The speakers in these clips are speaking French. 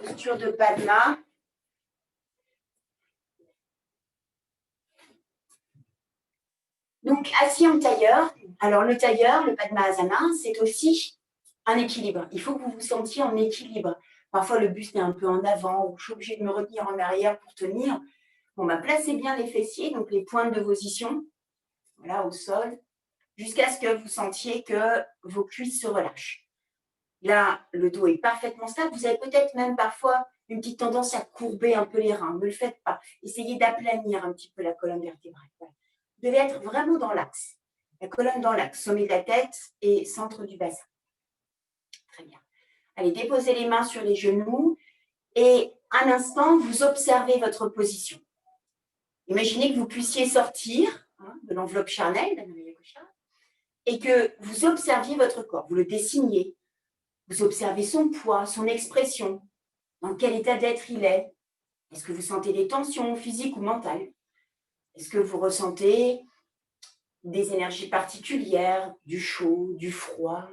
Posture de Padma. Donc, assis en tailleur. Alors, le tailleur, le Padmasana, c'est aussi un équilibre. Il faut que vous vous sentiez en équilibre. Parfois, le buste est un peu en avant, ou je suis obligée de me retenir en arrière pour tenir. Bon, placez bien les fessiers, donc les pointes de position, voilà, au sol, jusqu'à ce que vous sentiez que vos cuisses se relâchent. Là, le dos est parfaitement stable. Vous avez peut-être même parfois une petite tendance à courber un peu les reins. Ne le faites pas. Essayez d'aplanir un petit peu la colonne vertébrale. Voilà. Vous devez être vraiment dans l'axe. La colonne dans l'axe, sommet de la tête et centre du bassin. Très bien. Allez, déposez les mains sur les genoux et un instant, vous observez votre position. Imaginez que vous puissiez sortir de l'enveloppe charnelle et que vous observiez votre corps. Vous le dessiniez. Vous observez son poids, son expression. Dans quel état d'être il est? Est-ce que vous sentez des tensions physiques ou mentales? Est-ce que vous ressentez des énergies particulières, du chaud, du froid,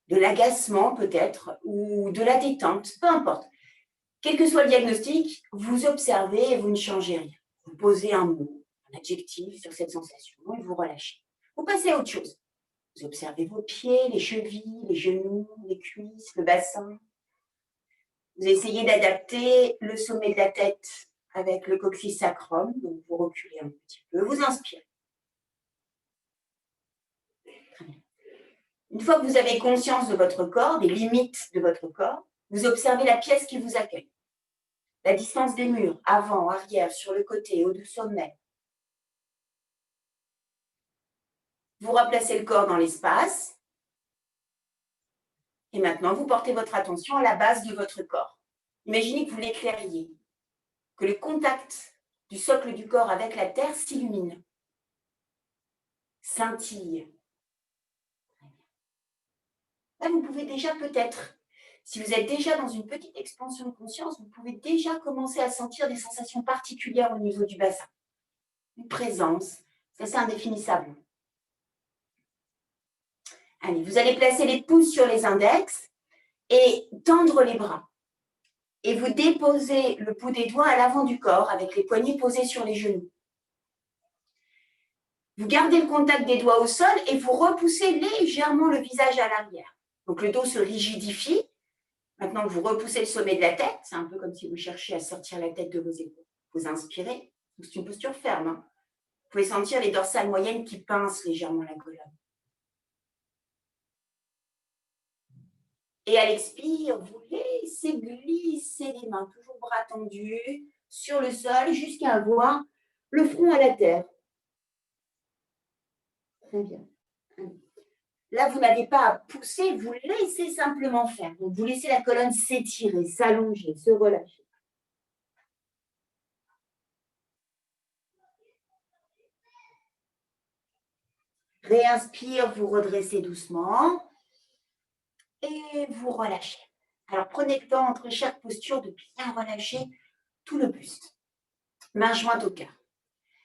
de l'agacement peut-être, ou de la détente? Peu importe. Quel que soit le diagnostic, vous observez et vous ne changez rien. Vous posez un mot, un adjectif sur cette sensation et vous relâchez. Vous passez à autre chose. Vous observez vos pieds, les chevilles, les genoux, les cuisses, le bassin. Vous essayez d'adapter le sommet de la tête avec le coccyx sacrum. Donc, vous reculez un petit peu. Vous inspirez. Très bien. Une fois que vous avez conscience de votre corps, des limites de votre corps, vous observez la pièce qui vous accueille. La distance des murs, avant, arrière, sur le côté, au sommet. Vous replacez le corps dans l'espace. Et maintenant, vous portez votre attention à la base de votre corps. Imaginez que vous l'éclairiez, que le contact du socle du corps avec la terre s'illumine, scintille. Là, vous pouvez déjà peut-être, si vous êtes déjà dans une petite expansion de conscience, vous pouvez déjà commencer à sentir des sensations particulières au niveau du bassin. Une présence, ça c'est indéfinissable. Allez, vous allez placer les pouces sur les index et tendre les bras. Et vous déposez le bout des doigts à l'avant du corps avec les poignets posés sur les genoux. Vous gardez le contact des doigts au sol et vous repoussez légèrement le visage à l'arrière. Donc le dos se rigidifie. Maintenant que vous repoussez le sommet de la tête, c'est un peu comme si vous cherchiez à sortir la tête de vos épaules. Vous inspirez, c'est une posture ferme. Vous pouvez sentir les dorsales moyennes qui pincent légèrement la colonne. Et à l'expire, vous laissez glisser les mains, toujours bras tendus, sur le sol, jusqu'à avoir le front à la terre. Très bien. Là, vous n'avez pas à pousser, vous laissez simplement faire. Donc, vous laissez la colonne s'étirer, s'allonger, se relâcher. Réinspire, vous redressez doucement. Et vous relâchez. Alors, prenez le temps entre chaque posture de bien relâcher tout le buste. Main jointe au cœur.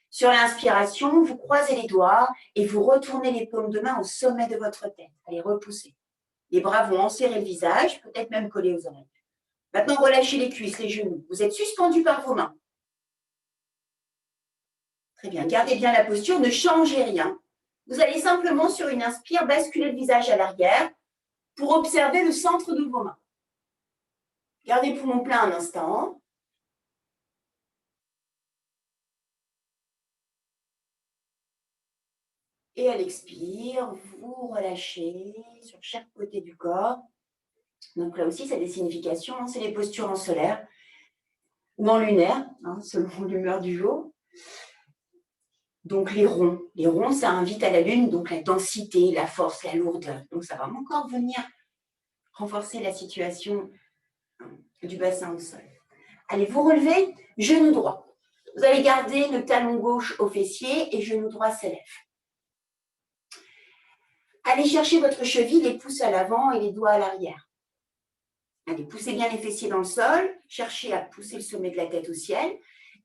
Sur l'inspiration, vous croisez les doigts et vous retournez les paumes de main au sommet de votre tête. Allez, repoussez. Les bras vont enserrer le visage, peut-être même coller aux oreilles. Maintenant, relâchez les cuisses, les genoux. Vous êtes suspendu par vos mains. Très bien. Gardez bien la posture, ne changez rien. Vous allez simplement, sur une inspire, basculer le visage à l'arrière pour observer le centre de vos mains. Gardez poumon plein un instant. Et à l'expire, vous relâchez sur chaque côté du corps. Donc là aussi, ça a des significations. C'est les postures en solaire ou en lunaire, selon l'humeur du jour. Donc les ronds, ça invite à la lune, donc la densité, la force, la lourdeur. Donc ça va encore venir renforcer la situation du bassin au sol. Allez, vous relevez, genou droit. Vous allez garder le talon gauche au fessier et genou droit s'élève. Allez chercher votre cheville, les pouces à l'avant et les doigts à l'arrière. Allez, poussez bien les fessiers dans le sol, cherchez à pousser le sommet de la tête au ciel.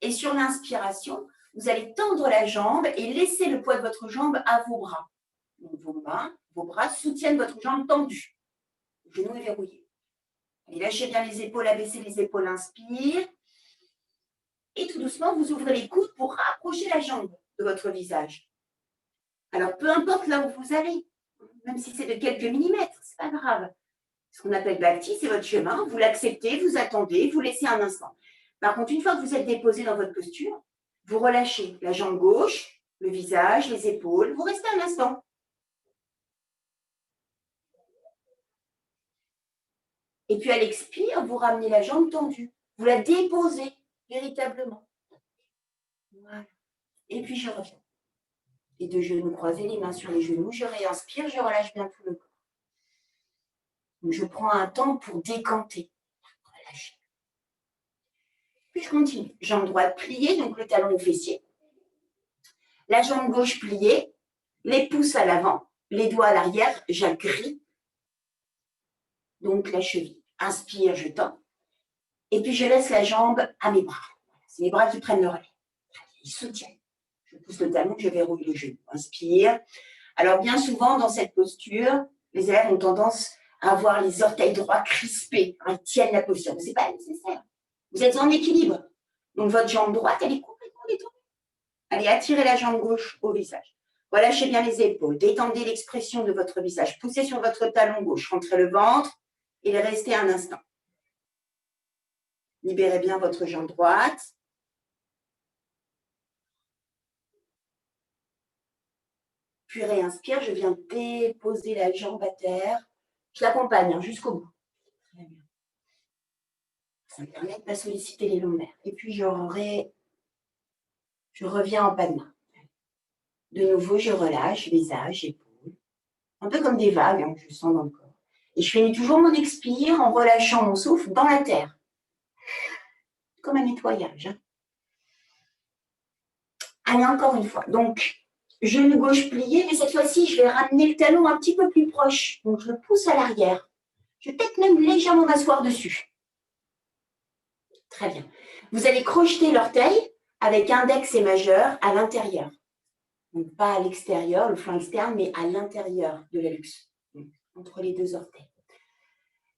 Et sur l'inspiration, vous allez tendre la jambe et laisser le poids de votre jambe à vos bras. Donc, vos mains, vos bras soutiennent votre jambe tendue. Le genou est verrouillé. Allez, lâchez bien les épaules, abaissez les épaules, inspire. Et tout doucement, vous ouvrez les coudes pour rapprocher la jambe de votre visage. Alors, peu importe là où vous allez, même si c'est de quelques millimètres, c'est pas grave. Ce qu'on appelle bhakti, c'est votre chemin. Vous l'acceptez, vous attendez, vous laissez un instant. Par contre, une fois que vous êtes déposé dans votre posture, vous relâchez la jambe gauche, le visage, les épaules. Vous restez un instant. Et puis à l'expire, vous ramenez la jambe tendue. Vous la déposez véritablement. Voilà. Et puis je reviens. Les deux genoux croisés, les mains sur les genoux. Je réinspire, je relâche bien tout le corps. Donc je prends un temps pour décanter. Relâcher. Puis je continue. Jambe droite pliée, donc le talon au fessier. La jambe gauche pliée, les pouces à l'avant, les doigts à l'arrière, j'agrippe. Donc la cheville. Inspire, je tends. Et puis je laisse la jambe à mes bras. C'est mes bras qui prennent le relais. Ils soutiennent. Je pousse le talon, je verrouille le genou. Inspire. Alors bien souvent dans cette posture, les élèves ont tendance à avoir les orteils droits crispés. Ils tiennent la posture. Mais ce n'est pas nécessaire. Vous êtes en équilibre. Donc votre jambe droite, elle est complètement détendue. Allez, attirez la jambe gauche au visage. Relâchez bien les épaules. Détendez l'expression de votre visage. Poussez sur votre talon gauche. Rentrez le ventre et restez un instant. Libérez bien votre jambe droite. Puis réinspire, je viens déposer la jambe à terre. Je l'accompagne jusqu'au bout. Très bien. Ça me permet de pas solliciter les lombaires. Et puis je reviens en Padma. De nouveau, je relâche, visage, épaules. Un peu comme des vagues, hein, je sens dans le corps. Et je finis toujours mon expire en relâchant mon souffle dans la terre. Comme un nettoyage. Hein. Allez, encore une fois. Donc, genou gauche plié, mais cette fois-ci, je vais ramener le talon un petit peu plus proche. Donc, je le pousse à l'arrière. Je vais peut-être même légèrement m'asseoir dessus. Très bien. Vous allez crocheter l'orteil avec index et majeur à l'intérieur. Donc, pas à l'extérieur, le flanc externe, mais à l'intérieur de l'hallux, entre les deux orteils.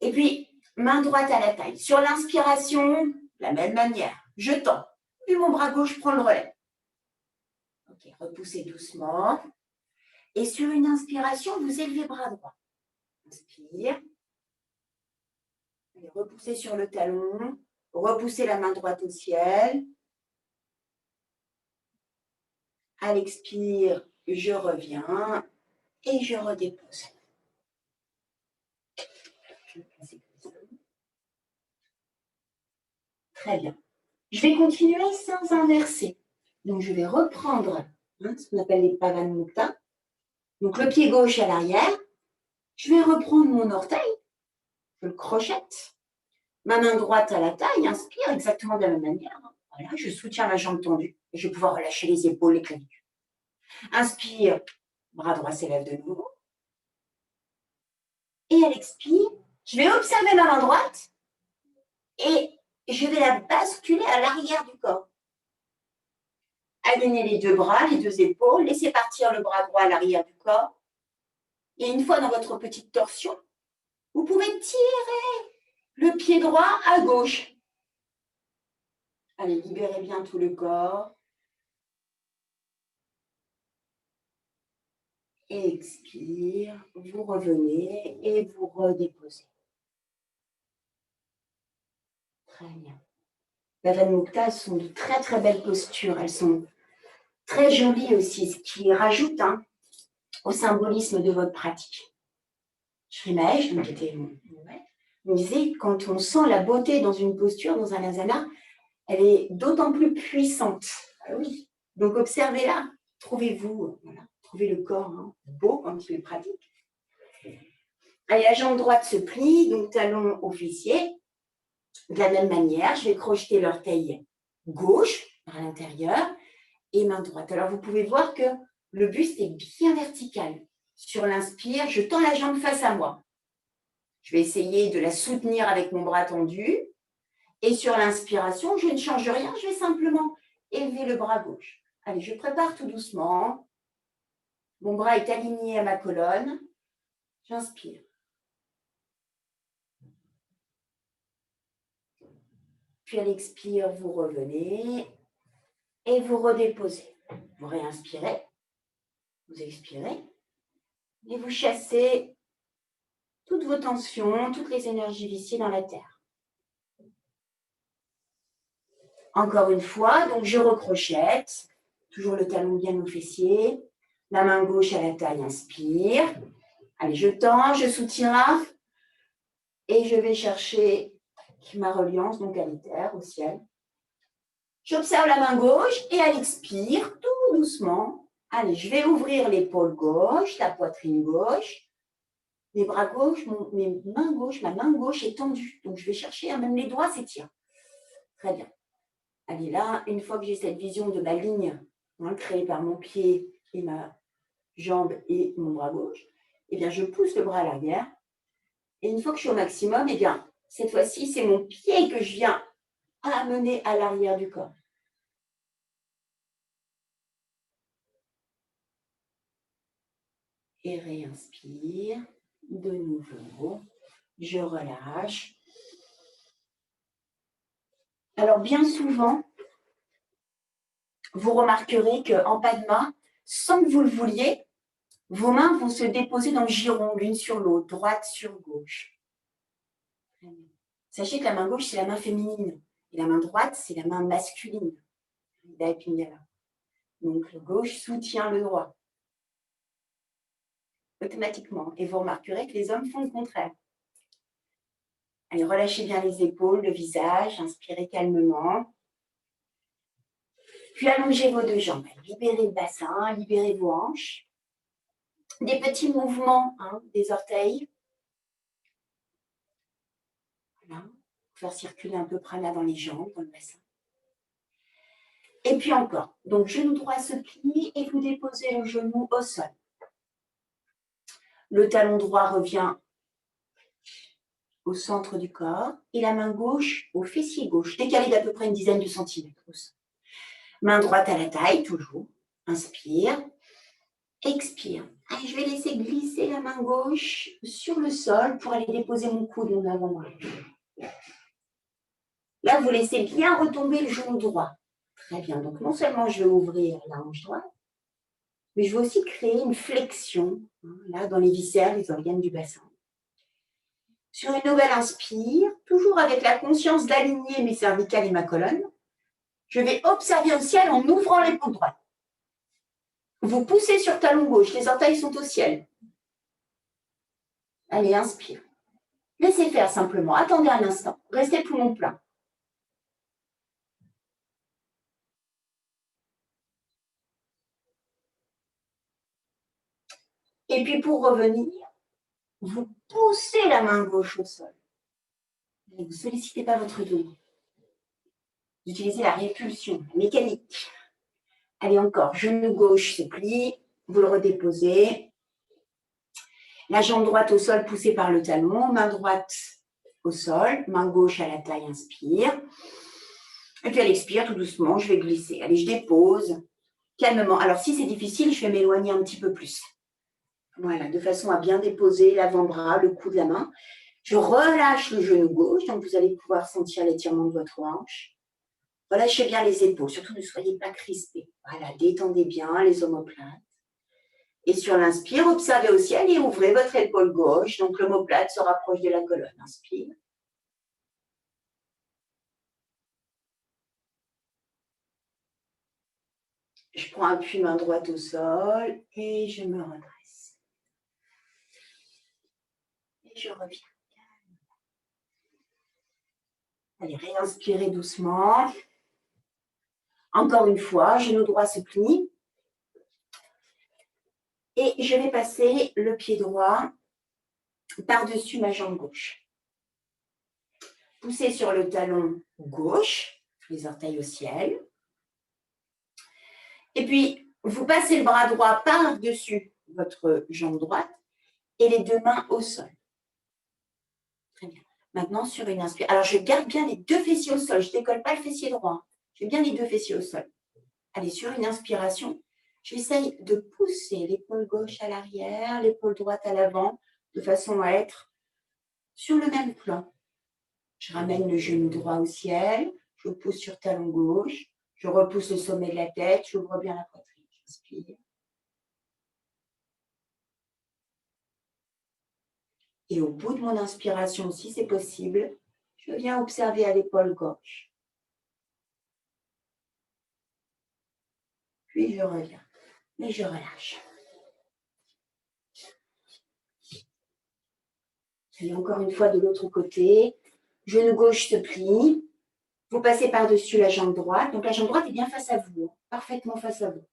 Et puis, main droite à la taille. Sur l'inspiration, de la même manière, je tends. Puis mon bras gauche prend le relais. Ok, repoussez doucement. Et sur une inspiration, vous élevez bras droit. Inspire. Allez, repoussez sur le talon. Repoussez la main droite au ciel. À l'expire, je reviens et je redépose. Très bien. Je vais continuer sans inverser. Donc, je vais reprendre ce qu'on appelle les Pavanmukta. Donc, le pied gauche à l'arrière. Je vais reprendre mon orteil. Je le crochette. Ma main droite à la taille. Inspire exactement de la même manière. Voilà, je soutiens la jambe tendue. Et je vais pouvoir relâcher les épaules, les clavicules. Inspire. Bras droit s'élève de nouveau. Et à l'expire, je vais observer ma main droite. Et je vais la basculer à l'arrière du corps. Alignez les deux bras, les deux épaules, laissez partir le bras droit à l'arrière du corps. Et une fois dans votre petite torsion, vous pouvez tirer le pied droit à gauche. Allez, libérez bien tout le corps. Expire, vous revenez et vous redéposez. Très bien. Les Pavanmukta sont de très très belles postures. Elles sont très jolies aussi, ce qui rajoute au symbolisme de votre pratique. Shrimahesh, donc qui était mon maître, me disait quand on sent la beauté dans une posture, dans un asana, elle est d'autant plus puissante. Ah oui. Donc observez-la, trouvez-vous, voilà, trouvez le corps beau quand il le pratique. Allez, la jambe droite se plie, donc talon au fessier. De la même manière, je vais crocheter l'orteil gauche à l'intérieur et main droite. Alors vous pouvez voir que le buste est bien vertical. Sur l'inspire, je tends la jambe face à moi. Je vais essayer de la soutenir avec mon bras tendu. Et sur l'inspiration, je ne change rien, je vais simplement élever le bras gauche. Allez, je prépare tout doucement. Mon bras est aligné à ma colonne. J'inspire. Puis à l'expire, vous revenez et vous redéposez. Vous réinspirez, vous expirez et vous chassez toutes vos tensions, toutes les énergies viciées dans la terre. Encore une fois, donc je recrochette, toujours le talon bien au fessier, la main gauche à la taille, inspire. Allez, je tends, je soutiens et je vais chercher ma reliance, donc à l'éther, au ciel. J'observe la main gauche et à l'expire, tout doucement. Allez, je vais ouvrir l'épaule gauche, la poitrine gauche, mes bras gauches, ma main gauche est tendue. Donc, je vais chercher, même les doigts s'étirent. Très bien. Allez, là, une fois que j'ai cette vision de ma ligne créée par mon pied et ma jambe et mon bras gauche, eh bien, je pousse le bras à l'arrière. Et une fois que je suis au maximum, eh bien, cette fois-ci, c'est mon pied que je viens amener à l'arrière du corps. Et réinspire. De nouveau, je relâche. Alors, bien souvent, vous remarquerez qu'en Padma, sans que vous le vouliez, vos mains vont se déposer dans le giron, l'une sur l'autre, droite sur gauche. Sachez que la main gauche, c'est la main féminine. Et la main droite, c'est la main masculine. Donc, le gauche soutient le droit. Automatiquement. Et vous remarquerez que les hommes font le contraire. Allez, relâchez bien les épaules, le visage, inspirez calmement. Puis allongez vos deux jambes. Libérez le bassin, libérez vos hanches. Des petits mouvements des orteils. Voilà. Faire circuler un peu prana dans les jambes, dans le bassin. Et puis encore. Donc, genou droit se plie et vous déposez le genou au sol. Le talon droit revient au centre du corps et la main gauche au fessier gauche, décalé d'à peu près une dizaine de centimètres. Main droite à la taille, toujours. Inspire. Expire. Allez, je vais laisser glisser la main gauche sur le sol pour aller déposer mon coude en avant-bras. Là, vous laissez bien retomber le genou droit. Très bien. Donc, non seulement je vais ouvrir la hanche droite, mais je vais aussi créer une flexion, là, dans les viscères, les organes du bassin. Sur une nouvelle inspire, toujours avec la conscience d'aligner mes cervicales et ma colonne, je vais observer au ciel en ouvrant l'épaule droite. Vous poussez sur talon gauche, les orteils sont au ciel. Allez, inspire. Laissez faire simplement. Attendez un instant. Restez poumon plein. Et puis pour revenir, vous poussez la main gauche au sol. Vous ne sollicitez pas votre dos. Vous utilisez la répulsion mécanique. Allez encore, genou gauche se plie, vous le redéposez. La jambe droite au sol poussée par le talon, main droite au sol, main gauche à la taille, inspire. Et puis elle expire tout doucement, je vais glisser. Allez, je dépose calmement. Alors si c'est difficile, je vais m'éloigner un petit peu plus. Voilà, de façon à bien déposer l'avant-bras, le cou de la main. Je relâche le genou gauche, donc vous allez pouvoir sentir l'étirement de votre hanche. Relâchez bien les épaules, surtout ne soyez pas crispés. Voilà, détendez bien les omoplates. Et sur l'inspire, observez au ciel et ouvrez votre épaule gauche. Donc l'omoplate se rapproche de la colonne. Inspire. Je prends appui main droite au sol et je me redresse. Et je reviens. Allez, réinspirez doucement. Encore une fois, genou droit se plie. Et je vais passer le pied droit par-dessus ma jambe gauche. Poussez sur le talon gauche, les orteils au ciel. Et puis, vous passez le bras droit par-dessus votre jambe droite et les deux mains au sol. Très bien. Maintenant, sur une inspiration. Alors, je garde bien les deux fessiers au sol. Je ne décolle pas le fessier droit. J'ai bien les deux fessiers au sol. Allez, sur une inspiration, j'essaye de pousser l'épaule gauche à l'arrière, l'épaule droite à l'avant, de façon à être sur le même plan. Je ramène le genou droit au ciel. Je pousse sur talon gauche. Je repousse le sommet de la tête. J'ouvre bien la poitrine. J'inspire. Et au bout de mon inspiration, si c'est possible, je viens observer à l'épaule gauche. Puis je reviens et je relâche. Et encore une fois de l'autre côté, genou gauche se plie. Vous passez par-dessus la jambe droite. Donc la jambe droite est bien face à vous, parfaitement face à vous.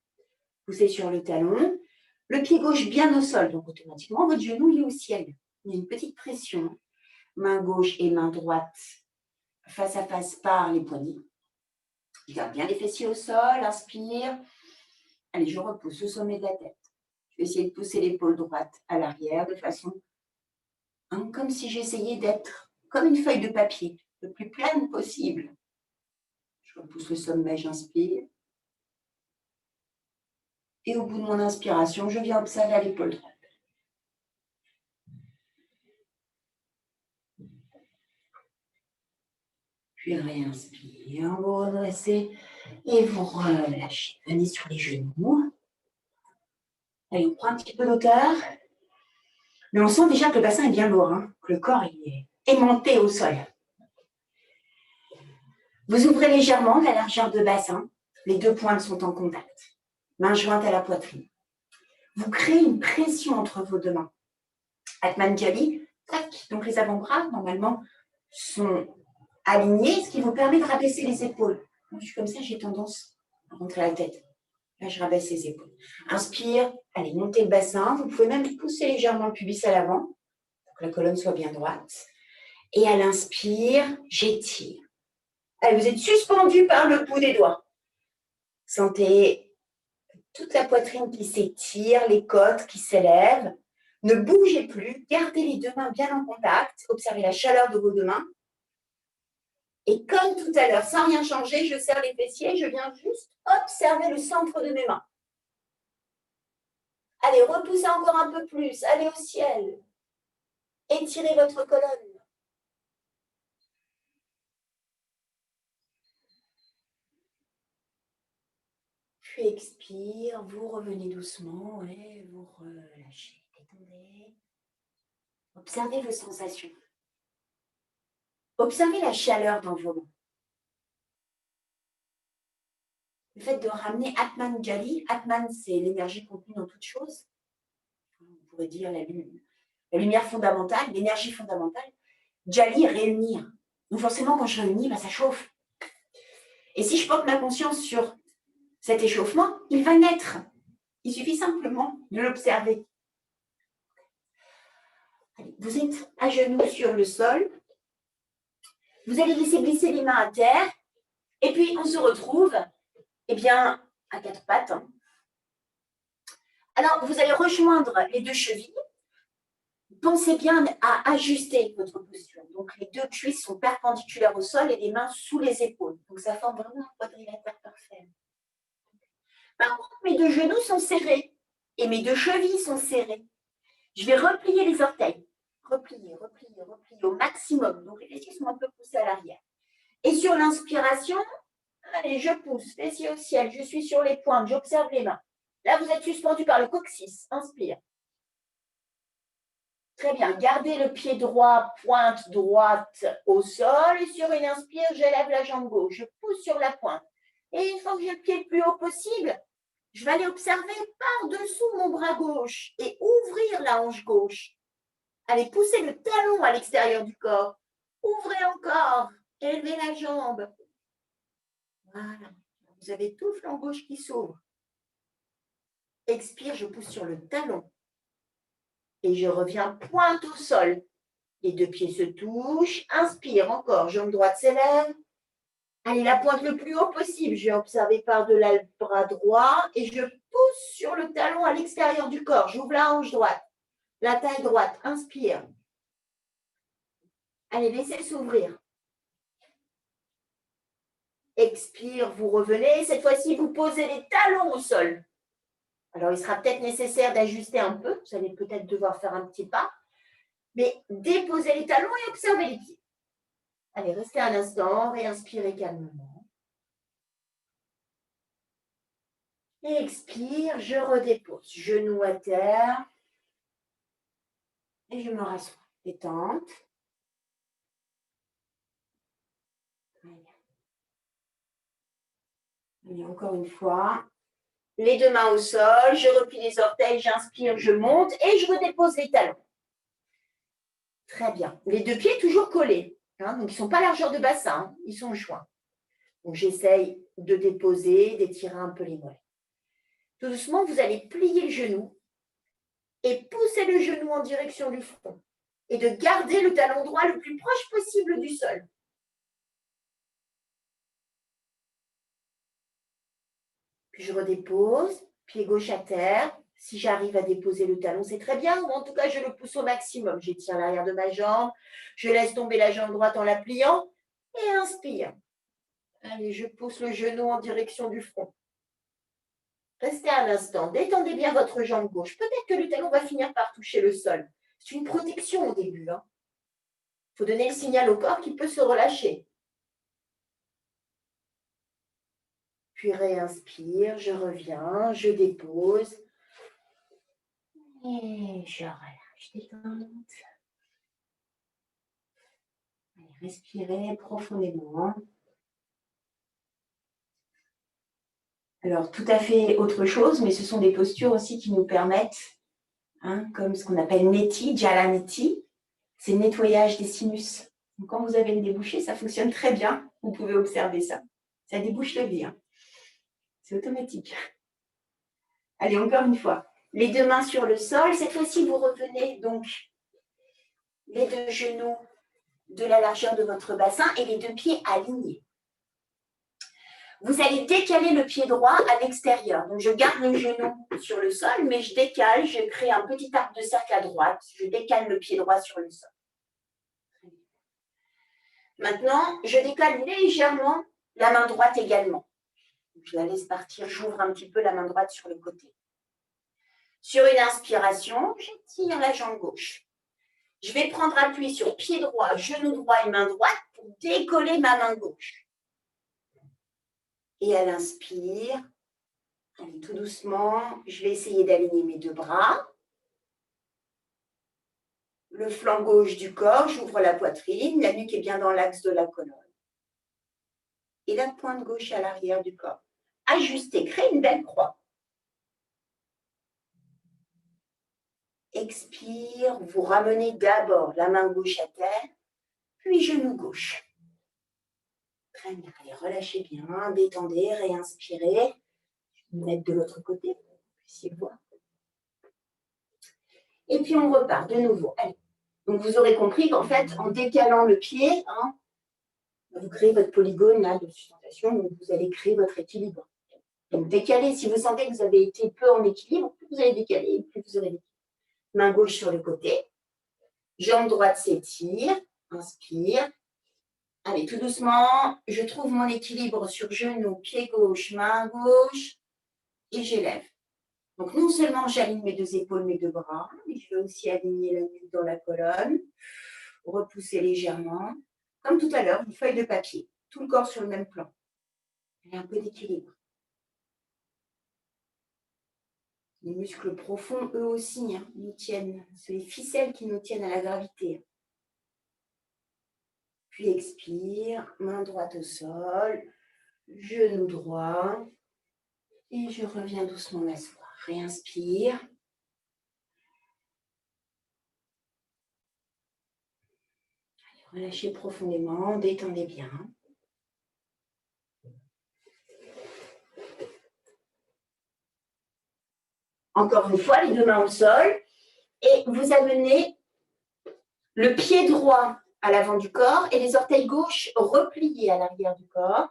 Poussez sur le talon. Le pied gauche bien au sol. Donc automatiquement, votre genou est au ciel. Il y a une petite pression. Main gauche et main droite face à face par les poignets. Je garde bien les fessiers au sol. Inspire. Allez, je repousse au sommet de la tête. Je vais essayer de pousser l'épaule droite à l'arrière de façon comme si j'essayais d'être comme une feuille de papier, le plus pleine possible. Je repousse le sommet, j'inspire. Et au bout de mon inspiration, je viens observer à l'épaule droite. Puis réinspire, vous redressez et vous relâchez. Venez sur les genoux. Allez, on prend un petit peu d'hauteur. Mais on sent déjà que le bassin est bien lourd, que le corps est aimanté au sol. Vous ouvrez légèrement la largeur de bassin. Les deux pointes sont en contact. Main jointe à la poitrine. Vous créez une pression entre vos deux mains. Atman Jali, tac. Donc les avant-bras, normalement, sont alignés, ce qui vous permet de rabaisser les épaules. Quand je suis comme ça, j'ai tendance à rentrer la tête. Là, je rabaisse les épaules. Inspire, allez, montez le bassin. Vous pouvez même pousser légèrement le pubis à l'avant pour que la colonne soit bien droite. Et à l'inspire, j'étire. Allez, vous êtes suspendu par le bout des doigts. Sentez toute la poitrine qui s'étire, les côtes qui s'élèvent. Ne bougez plus, gardez les deux mains bien en contact. Observez la chaleur de vos deux mains. Et comme tout à l'heure, sans rien changer, je serre les fessiers, je viens juste observer le centre de mes mains. Allez, repoussez encore un peu plus, allez au ciel. Étirez votre colonne. Puis expire, vous revenez doucement et vous relâchez, détendez. Observez vos sensations. Observez la chaleur dans vos mains. Le fait de ramener Atman Jali, Atman c'est l'énergie contenue dans toute chose. On pourrait dire la lumière fondamentale, l'énergie fondamentale. Jali, réunir. Donc forcément, quand je réunis, ça chauffe. Et si je porte ma conscience sur cet échauffement, il va naître. Il suffit simplement de l'observer. Vous êtes à genoux sur le sol. Vous allez laisser glisser les mains à terre. Et puis, on se retrouve à quatre pattes. Alors, vous allez rejoindre les deux chevilles. Pensez bien à ajuster votre posture. Donc, les deux cuisses sont perpendiculaires au sol et les mains sous les épaules. Donc, ça forme vraiment un quadrilatère parfait. Par contre, mes deux genoux sont serrés et mes deux chevilles sont serrées. Je vais replier les orteils. Replier au maximum. Donc, les fessiers sont un peu poussés à l'arrière. Et sur l'inspiration, allez, je pousse, fessiers au ciel. Je suis sur les pointes, j'observe les mains. Là, vous êtes suspendu par le coccyx. Inspire. Très bien. Gardez le pied droit, pointe droite au sol. Et sur une inspire, j'élève la jambe gauche. Je pousse sur la pointe. Et une fois que j'ai le pied le plus haut possible, je vais aller observer par-dessous mon bras gauche et ouvrir la hanche gauche. Allez, poussez le talon à l'extérieur du corps. Ouvrez encore. Élevez la jambe. Voilà. Vous avez tout le flanc gauche qui s'ouvre. Expire, je pousse sur le talon. Et je reviens pointe au sol. Les deux pieds se touchent. Inspire encore. Jambe droite s'élève. Allez, la pointe le plus haut possible. Je vais observer par-delà le bras droit. Et je pousse sur le talon à l'extérieur du corps. J'ouvre la hanche droite. La taille droite. Inspire. Allez, laissez s'ouvrir. Expire, vous revenez. Cette fois-ci, vous posez les talons au sol. Alors, il sera peut-être nécessaire d'ajuster un peu. Vous allez peut-être devoir faire un petit pas. Mais déposez les talons et observez les pieds. Allez, restez un instant, réinspirez calmement. Et expire, je redépose. Genou à terre. Et je me rassois. Détente. Allez, encore une fois. Les deux mains au sol, je replie les orteils, j'inspire, je monte et je redépose les talons. Très bien. Les deux pieds toujours collés. Hein, donc, ils ne sont pas à largeur de bassin, hein, ils sont joints. Donc, j'essaye de déposer, d'étirer un peu les mollets. Tout doucement, vous allez plier le genou et pousser le genou en direction du front. Et de garder le talon droit le plus proche possible du sol. Puis je redépose, pied gauche à terre. Si j'arrive à déposer le talon, c'est très bien. Ou en tout cas, je le pousse au maximum. J'étire l'arrière de ma jambe. Je laisse tomber la jambe droite en la pliant. Et inspire. Allez, je pousse le genou en direction du front. Restez un instant. Détendez bien votre jambe gauche. Peut-être que le talon va finir par toucher le sol. C'est une protection au début. Il faut donner le signal au corps qu'il peut se relâcher. Puis réinspire, je reviens, je dépose. Et je relâche, détente. Allez, respirez profondément. Alors, tout à fait autre chose, mais ce sont des postures aussi qui nous permettent, comme ce qu'on appelle neti, jala neti, c'est le nettoyage des sinus. Donc, quand vous avez le débouché, ça fonctionne très bien. Vous pouvez observer ça. Ça débouche le nez. C'est automatique. Allez, encore une fois. Les deux mains sur le sol. Cette fois-ci, vous revenez donc les deux genoux de la largeur de votre bassin et les deux pieds alignés. Vous allez décaler le pied droit à l'extérieur. Donc, je garde le genou sur le sol, mais je décale, je crée un petit arc de cercle à droite. Je décale le pied droit sur le sol. Maintenant, je décale légèrement la main droite également. Je la laisse partir, j'ouvre un petit peu la main droite sur le côté. Sur une inspiration, j'étire la jambe gauche. Je vais prendre appui sur pied droit, genou droit et main droite pour décoller ma main gauche. Et à l'inspire, allez, tout doucement, je vais essayer d'aligner mes deux bras. Le flanc gauche du corps, j'ouvre la poitrine, la nuque est bien dans l'axe de la colonne. Et la pointe gauche à l'arrière du corps. Ajustez, créez une belle croix. Expire, vous ramenez d'abord la main gauche à terre, puis genou gauche. Très bien, allez, relâchez bien, détendez, réinspirez. Je vais me mettre de l'autre côté pour que vous puissiez voir. Et puis on repart de nouveau. Allez. Donc vous aurez compris qu'en fait, en décalant le pied, vous créez votre polygone là, de sustentation, donc vous allez créer votre équilibre. Donc décalez, si vous sentez que vous avez été peu en équilibre, plus vous allez décaler, plus vous aurez l'équilibre. Main gauche sur le côté, jambe droite s'étire, inspire. Allez, tout doucement, je trouve mon équilibre sur genou, pied gauche, main gauche, et j'élève. Donc non seulement j'aligne mes deux épaules, mes deux bras, mais je vais aussi aligner la nuque dans la colonne, repousser légèrement, comme tout à l'heure, une feuille de papier, tout le corps sur le même plan. Et un peu d'équilibre. Les muscles profonds, eux aussi, nous tiennent. C'est les ficelles qui nous tiennent à la gravité. Puis expire, main droite au sol, genou droit. Et je reviens doucement m'asseoir. Réinspire. Allez, relâchez profondément, détendez bien. Encore une fois, les deux mains au sol. Et vous amenez le pied droit à l'avant du corps et les orteils gauches repliés à l'arrière du corps.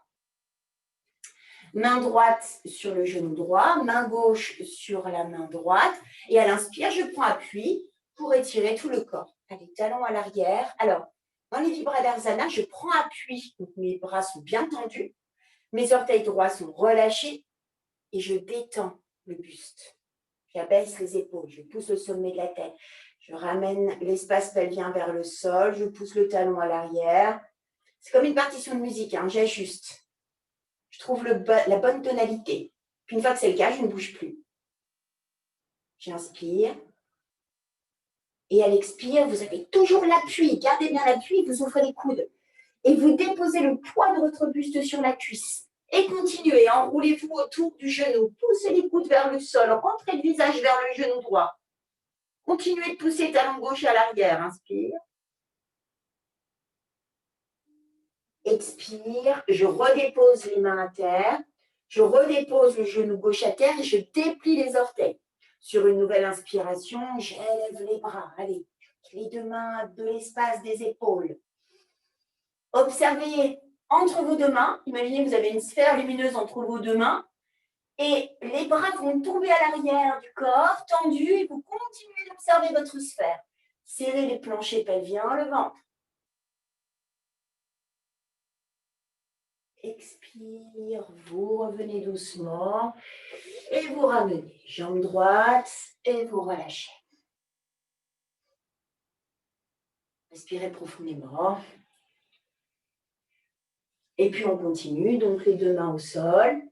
Main droite sur le genou droit, main gauche sur la main droite. Et à l'inspire, je prends appui pour étirer tout le corps. Allez, talons à l'arrière. Alors, dans les Virabhadrasana, je prends appui. Donc, mes bras sont bien tendus. Mes orteils droits sont relâchés. Et je détends le buste. J'abaisse les épaules. Je pousse le sommet de la tête. Je ramène l'espace pelvien vers le sol. Je pousse le talon à l'arrière. C'est comme une partition de musique, hein, j'ajuste. Je trouve la bonne tonalité. Puis une fois que c'est le cas, je ne bouge plus. J'inspire. Et à l'expire, vous avez toujours l'appui. Gardez bien l'appui, vous ouvrez les coudes. Et vous déposez le poids de votre buste sur la cuisse. Et continuez, enroulez-vous autour du genou. Poussez les coudes vers le sol. Rentrez le visage vers le genou droit. Continuez de pousser talon gauche à l'arrière. Inspire. Expire. Je redépose les mains à terre. Je redépose le genou gauche à terre et je déplie les orteils. Sur une nouvelle inspiration, j'élève les bras. Allez, les deux mains de l'espace des épaules. Observez entre vos deux mains. Imaginez que vous avez une sphère lumineuse entre vos deux mains. Et les bras vont tomber à l'arrière du corps, tendus, et vous continuez d'observer votre sphère. Serrez les planchers pelviens, le ventre. Expire, vous revenez doucement et vous ramenez. Jambe droite et vous relâchez. Respirez profondément. Et puis on continue, donc les deux mains au sol.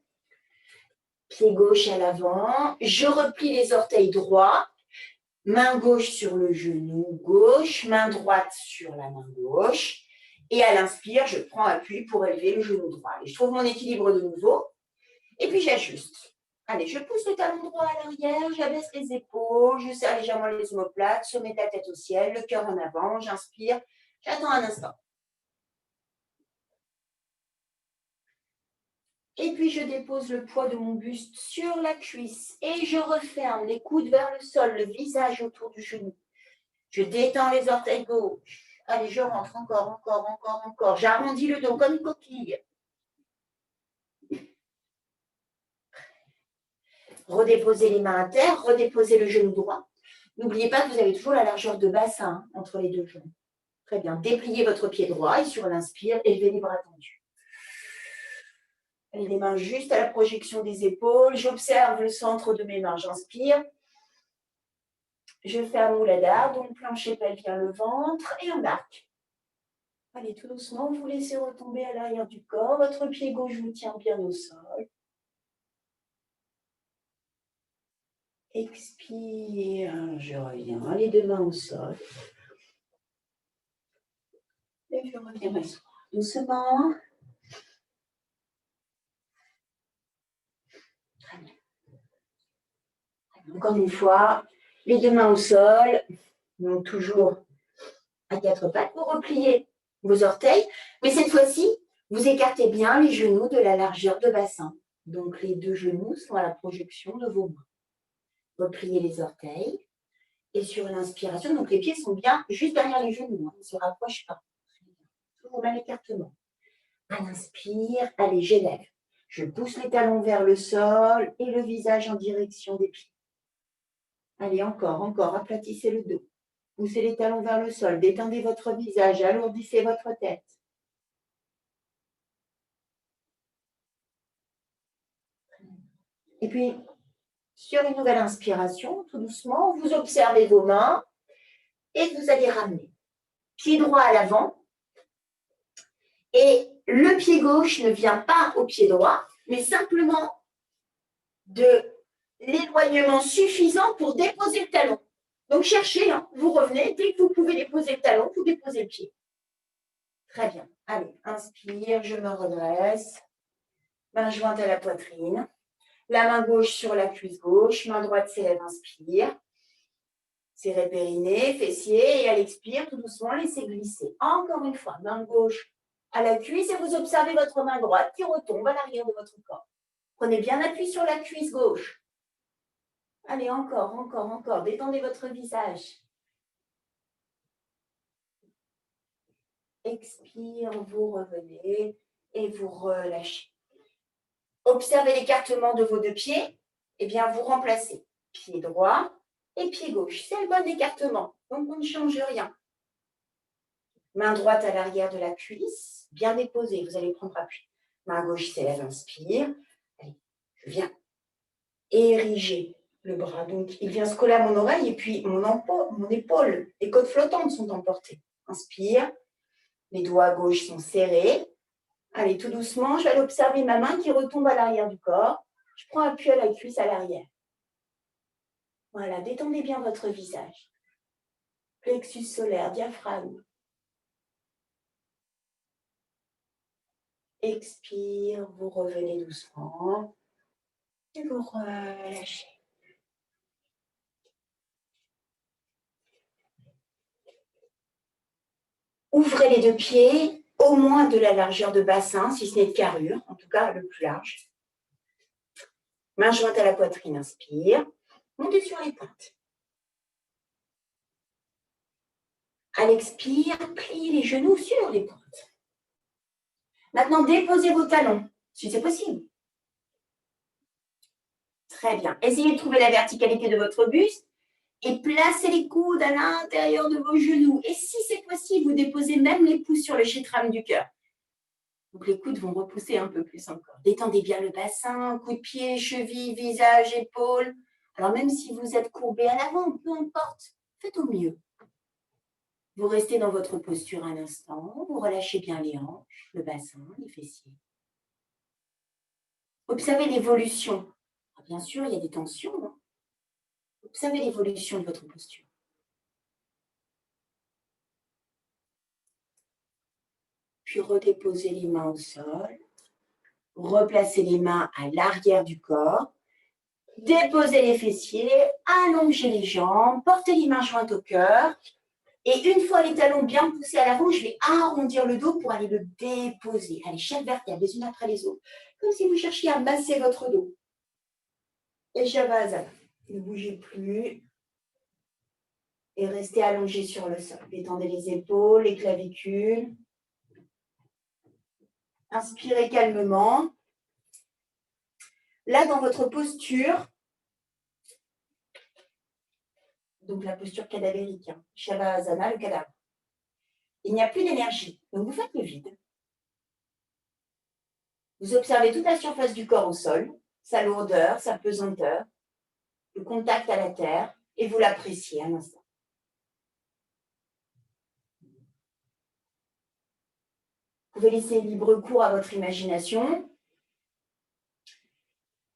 Pied gauche à l'avant. Je replie les orteils droits. Main gauche sur le genou gauche. Main droite sur la main gauche. Et à l'inspire, je prends appui pour élever le genou droit. Et je trouve mon équilibre de nouveau. Et puis j'ajuste. Allez, je pousse le talon droit à l'arrière, j'abaisse les épaules, je serre légèrement les omoplates, sommet la tête au ciel, le cœur en avant, j'inspire. J'attends un instant. Et puis, je dépose le poids de mon buste sur la cuisse et je referme les coudes vers le sol, le visage autour du genou. Je détends les orteils gauche. Allez, je rentre encore. J'arrondis le dos comme une coquille. Redéposez les mains à terre, redéposez le genou droit. N'oubliez pas que vous avez toujours la largeur de bassin entre les deux genoux. Très bien. Dépliez votre pied droit et sur l'inspire, élevez les bras tendus. Les mains juste à la projection des épaules. J'observe le centre de mes mains. J'inspire. Je fais un mouladar, donc plancher pelvien, le ventre et embarque. Allez, tout doucement, vous laissez retomber à l'arrière du corps. Votre pied gauche vous tient bien au sol. Expire, je reviens, les deux mains au sol. Et je reviens m'asseoir doucement. Très bien. Encore une fois, les deux mains au sol, donc toujours à quatre pattes. Vous repliez vos orteils, mais cette fois-ci, vous écartez bien les genoux de la largeur de bassin. Donc, les deux genoux sont à la projection de vos mains. Repliez les orteils. Et sur l'inspiration, donc les pieds sont bien juste derrière les genoux. Ils ne se rapprochent pas. Toujours même écartement. À l'inspire, allez, j'élève. Je pousse les talons vers le sol et le visage en direction des pieds. Allez, encore. Aplatissez le dos. Poussez les talons vers le sol. Détendez votre visage. Alourdissez votre tête. Et puis, sur une nouvelle inspiration, tout doucement, vous observez vos mains et vous allez ramener. Pied droit à l'avant. Et le pied gauche ne vient pas au pied droit, mais simplement de l'éloignement suffisant pour déposer le talon. Donc, cherchez, vous revenez. Dès que vous pouvez déposer le talon, vous déposez le pied. Très bien. Allez, inspire, je me redresse. Main jointe à la poitrine. La main gauche sur la cuisse gauche. Main droite s'élève, inspire. Serrez périnée, fessier. Et à l'expire, tout doucement, laissez glisser. Encore une fois, main gauche à la cuisse. Et vous observez votre main droite qui retombe à l'arrière de votre corps. Prenez bien appui sur la cuisse gauche. Allez, encore. Détendez votre visage. Expire, vous revenez et vous relâchez. Observez l'écartement de vos deux pieds. Eh bien, vous remplacez pied droit et pied gauche. C'est le bon écartement, donc on ne change rien. Main droite à l'arrière de la cuisse, bien déposée, vous allez prendre appui. Main gauche s'élève, inspire. Allez, je viens ériger le bras. Donc, il vient se coller à mon oreille et puis mon épaule, les côtes flottantes sont emportées. Inspire. Les doigts gauches sont serrés. Allez, tout doucement, je vais aller observer ma main qui retombe à l'arrière du corps. Je prends appui à la cuisse à l'arrière. Voilà, détendez bien votre visage. Plexus solaire, diaphragme. Expire, vous revenez doucement. Et vous relâchez. Ouvrez les deux pieds, au moins de la largeur de bassin, si ce n'est de carrure, en tout cas le plus large. Main jointe à la poitrine, inspire. Montez sur les pointes. À l'expire, pliez les genoux sur les pointes. Maintenant, déposez vos talons, si c'est possible. Très bien. Essayez de trouver la verticalité de votre buste et placez les coudes à l'intérieur de vos genoux. Et si c'est possible, vous déposez même les pouces sur le chétrame du cœur. Donc, les coudes vont repousser un peu plus encore. Détendez bien le bassin, coups de pied, cheville, visage, épaules. Alors, même si vous êtes courbé à l'avant, peu importe, faites au mieux. Vous restez dans votre posture un instant. Vous relâchez bien les hanches, le bassin, les fessiers. Observez l'évolution. Bien sûr, il y a des tensions. Hein. Observez l'évolution de votre posture. Puis redéposez les mains au sol. Replacez les mains à l'arrière du corps. Déposez les fessiers, allongez les jambes, portez les mains jointes au cœur. Et une fois les talons bien poussés à l'avant, je vais arrondir le dos pour aller le déposer. Allez, chaque vertèbre, les unes après les autres. Comme si vous cherchiez à masser votre dos. Et Shavasana. Ne bougez plus. Et restez allongé sur le sol. Détendez les épaules, les clavicules. Inspirez calmement. Là, dans votre posture, donc la posture cadavérique, hein, Shavasana, le cadavre, il n'y a plus d'énergie. Donc, vous faites le vide. Vous observez toute la surface du corps au sol, sa lourdeur, sa pesanteur, le contact à la terre, et vous l'appréciez un instant. Vous pouvez laisser libre cours à votre imagination.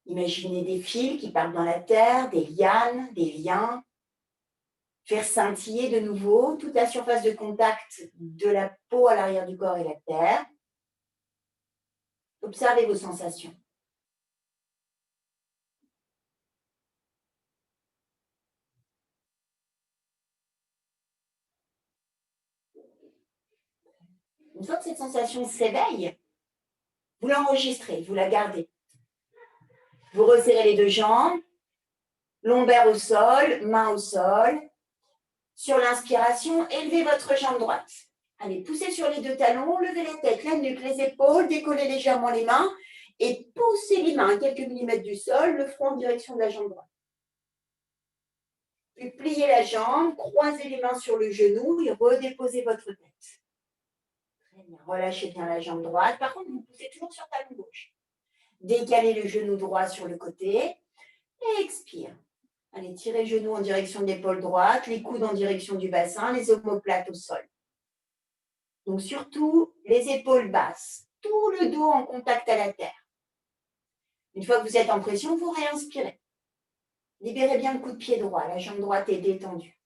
Imaginez des fils qui partent dans la terre, des lianes, des liens. Faire scintiller de nouveau toute la surface de contact de la peau à l'arrière du corps et la terre. Observez vos sensations. Une fois que cette sensation s'éveille, vous l'enregistrez, vous la gardez. Vous resserrez les deux jambes, lombaire au sol, main au sol. Sur l'inspiration, élevez votre jambe droite. Allez, poussez sur les deux talons, levez la tête, la nuque, les épaules, décollez légèrement les mains et poussez les mains à quelques millimètres du sol, le front en direction de la jambe droite. Puis pliez la jambe, croisez les mains sur le genou et redéposez votre tête. Très bien, relâchez bien la jambe droite. Par contre, vous poussez toujours sur talon gauche. Décalez le genou droit sur le côté et expire. Allez, tirez le genou en direction de l'épaule droite, les coudes en direction du bassin, les omoplates au sol. Donc surtout, les épaules basses, tout le dos en contact à la terre. Une fois que vous êtes en pression, vous réinspirez. Libérez bien le coup de pied droit, la jambe droite est détendue.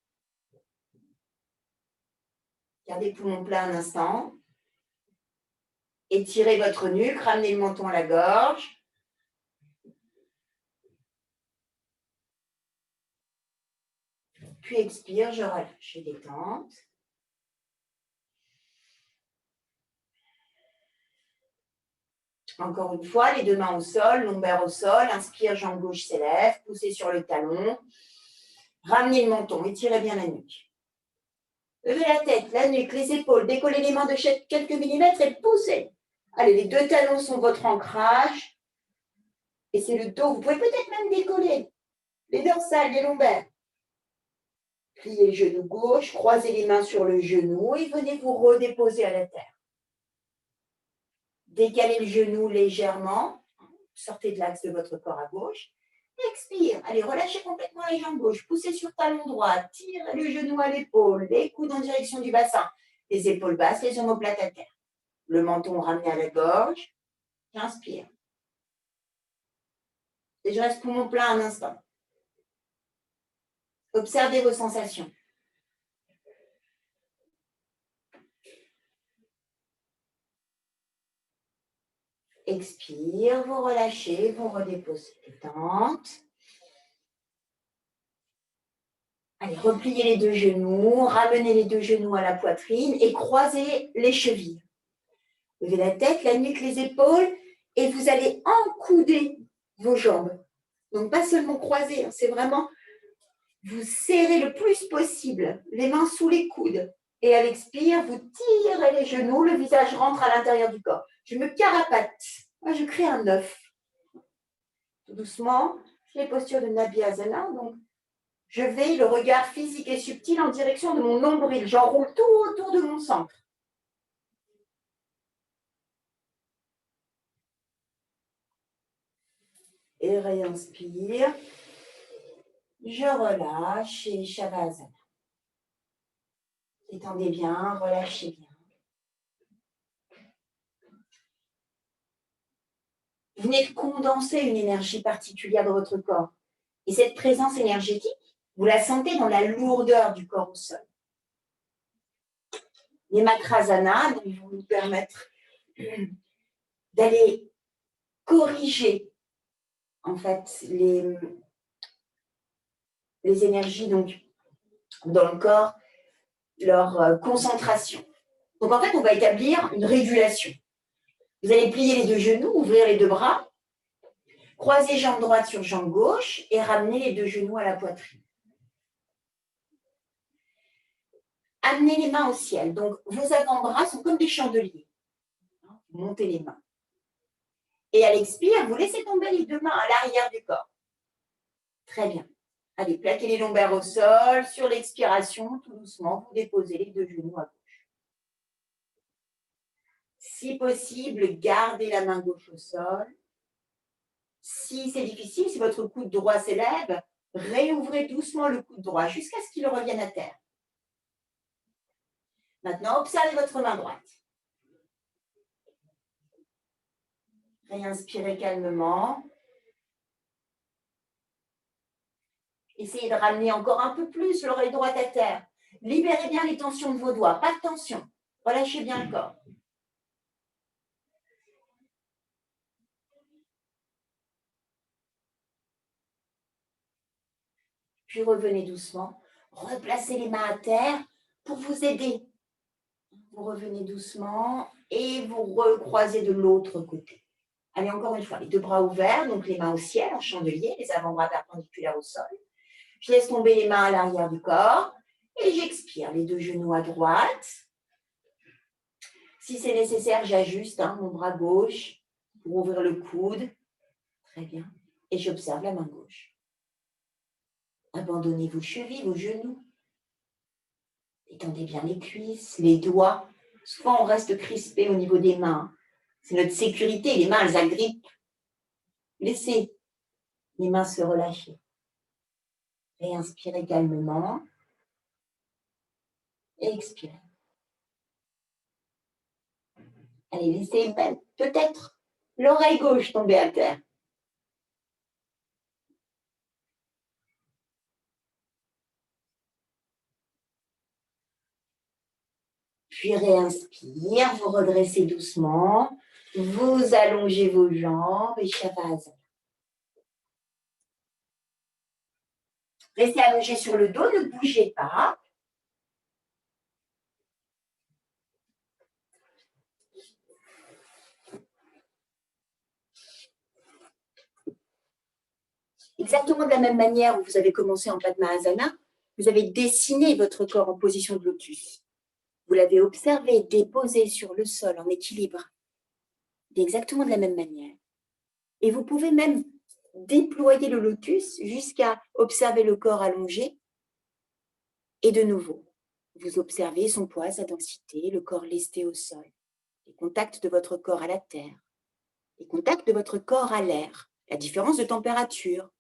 Gardez le poumon plein un instant. Étirez votre nuque, ramenez le menton à la gorge. Puis expire, je relâche, je détente. Encore une fois, les deux mains au sol, lombaire au sol. Inspire, jambe gauche s'élève, poussez sur le talon. Ramenez le menton, étirez bien la nuque. Levez la tête, la nuque, les épaules, décollez les mains de quelques millimètres et poussez. Allez, les deux talons sont votre ancrage. Et c'est le dos. Vous pouvez peut-être même décoller les dorsales, les lombaires. Pliez le genou gauche, croisez les mains sur le genou et venez vous redéposer à la terre. Décalez le genou légèrement. Sortez de l'axe de votre corps à gauche. Expire. Allez, relâchez complètement les jambes gauches. Poussez sur talon droit. Tirez le genou à l'épaule. Les coudes en direction du bassin. Les épaules basses, les omoplates à terre. Le menton ramené à la gorge. J'inspire. Et je reste poumon plein un instant. Observez vos sensations. Expire, vous relâchez, vous redéposez. Détente. Allez, repliez les deux genoux, ramenez les deux genoux à la poitrine et croisez les chevilles. Levez la tête, la nuque, les épaules et vous allez encouder vos jambes. Donc, pas seulement croiser, c'est vraiment vous serrez le plus possible les mains sous les coudes. Et à l'expire, vous tirez les genoux, le visage rentre à l'intérieur du corps. Je me carapate, je crée un œuf. Tout doucement, les postures de Nabyasana. Donc, je vais le regard physique et subtil en direction de mon nombril. J'enroule tout autour de mon centre. Et réinspire. Je relâche et Shavasana. Étendez bien, relâchez bien. Vous venez de condenser une énergie particulière dans votre corps. Et cette présence énergétique, vous la sentez dans la lourdeur du corps au sol. Les makrasana vont nous permettre d'aller corriger en fait les énergies donc, dans le corps, leur concentration. Donc en fait, on va établir une régulation. Vous allez plier les deux genoux, ouvrir les deux bras, croiser jambe droite sur jambe gauche et ramener les deux genoux à la poitrine. Amenez les mains au ciel. Donc, vos avant-bras sont comme des chandeliers. Vous montez les mains. Et à l'expire, vous laissez tomber les deux mains à l'arrière du corps. Très bien. Allez, plaquez les lombaires au sol. Sur l'expiration, tout doucement, vous déposez les deux genoux à gauche. Si possible, gardez la main gauche au sol. Si c'est difficile, si votre coude droit s'élève, réouvrez doucement le coude droit jusqu'à ce qu'il revienne à terre. Maintenant, observez votre main droite. Réinspirez calmement. Essayez de ramener encore un peu plus l'oreille droite à terre. Libérez bien les tensions de vos doigts, pas de tension. Relâchez bien le corps. Puis revenez doucement. Replacez les mains à terre pour vous aider. Vous revenez doucement et vous recroisez de l'autre côté. Allez, encore une fois, les deux bras ouverts, donc les mains au ciel en chandelier, les avant-bras perpendiculaires au sol. Je laisse tomber les mains à l'arrière du corps et j'expire. Les deux genoux à droite. Si c'est nécessaire, j'ajuste mon bras gauche pour ouvrir le coude. Très bien. Et j'observe la main gauche. Abandonnez vos chevilles, vos genoux. Étendez bien les cuisses, les doigts. Souvent, on reste crispé au niveau des mains. C'est notre sécurité. Les mains, elles agrippent. Laissez les mains se relâcher. Réinspirez calmement. Et expirez. Allez, laissez peut-être l'oreille gauche tomber à terre. Puis réinspire, vous redressez doucement, vous allongez vos jambes et Shavasana. Restez allongé sur le dos, ne bougez pas. Exactement de la même manière où vous avez commencé en Padmasana, vous avez dessiné votre corps en position de lotus. Vous l'avez observé, déposé sur le sol en équilibre. Exactement de la même manière. Et vous pouvez même déployer le lotus jusqu'à observer le corps allongé. Et de nouveau, vous observez son poids, sa densité, le corps lesté au sol, les contacts de votre corps à la terre, les contacts de votre corps à l'air, la différence de température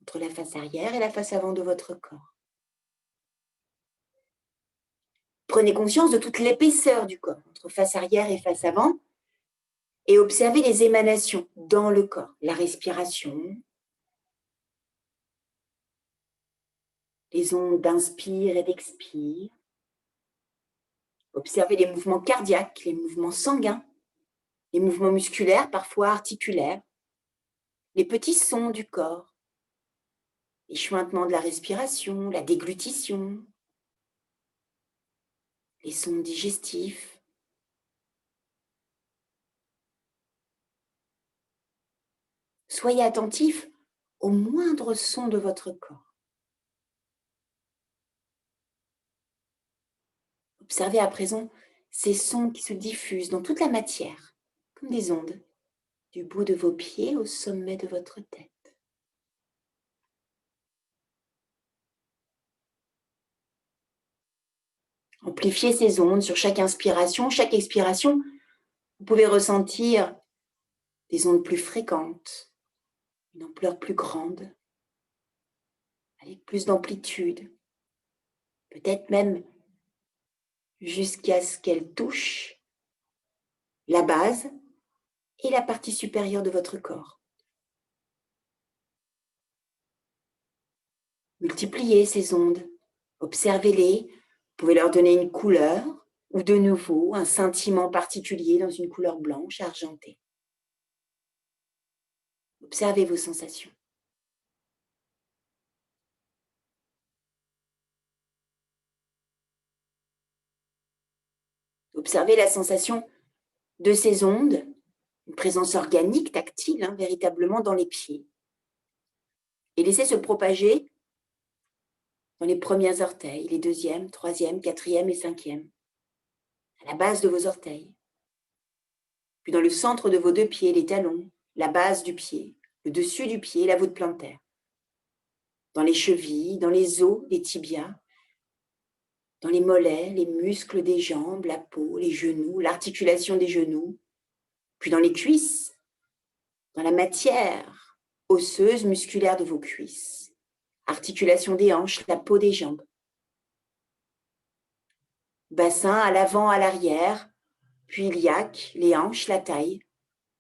entre la face arrière et la face avant de votre corps. Prenez conscience de toute l'épaisseur du corps, entre face arrière et face avant, et observez les émanations dans le corps, la respiration, les ondes d'inspire et d'expire. Observez les mouvements cardiaques, les mouvements sanguins, les mouvements musculaires, parfois articulaires, les petits sons du corps, les chuintements de la respiration, la déglutition, les sons digestifs. Soyez attentifs au moindre son de votre corps. Observez à présent ces sons qui se diffusent dans toute la matière, comme des ondes, du bout de vos pieds au sommet de votre tête. Amplifiez ces ondes sur chaque inspiration, chaque expiration. Vous pouvez ressentir des ondes plus fréquentes, une ampleur plus grande, avec plus d'amplitude, peut-être même jusqu'à ce qu'elles touchent la base et la partie supérieure de votre corps. Multipliez ces ondes, observez-les, vous pouvez leur donner une couleur ou de nouveau un scintillement particulier dans une couleur blanche argentée. Observez vos sensations. Observez la sensation de ces ondes, une présence organique, tactile, véritablement dans les pieds. Et laissez se propager dans les premiers orteils, les deuxièmes, troisièmes, quatrièmes et cinquièmes, à la base de vos orteils. Puis dans le centre de vos deux pieds, les talons, la base du pied, le dessus du pied, la voûte plantaire. Dans les chevilles, dans les os, les tibias, dans les mollets, les muscles des jambes, la peau, les genoux, l'articulation des genoux, puis dans les cuisses, dans la matière osseuse, musculaire de vos cuisses, articulation des hanches, la peau des jambes, bassin à l'avant, à l'arrière, puis iliaque, les hanches, la taille,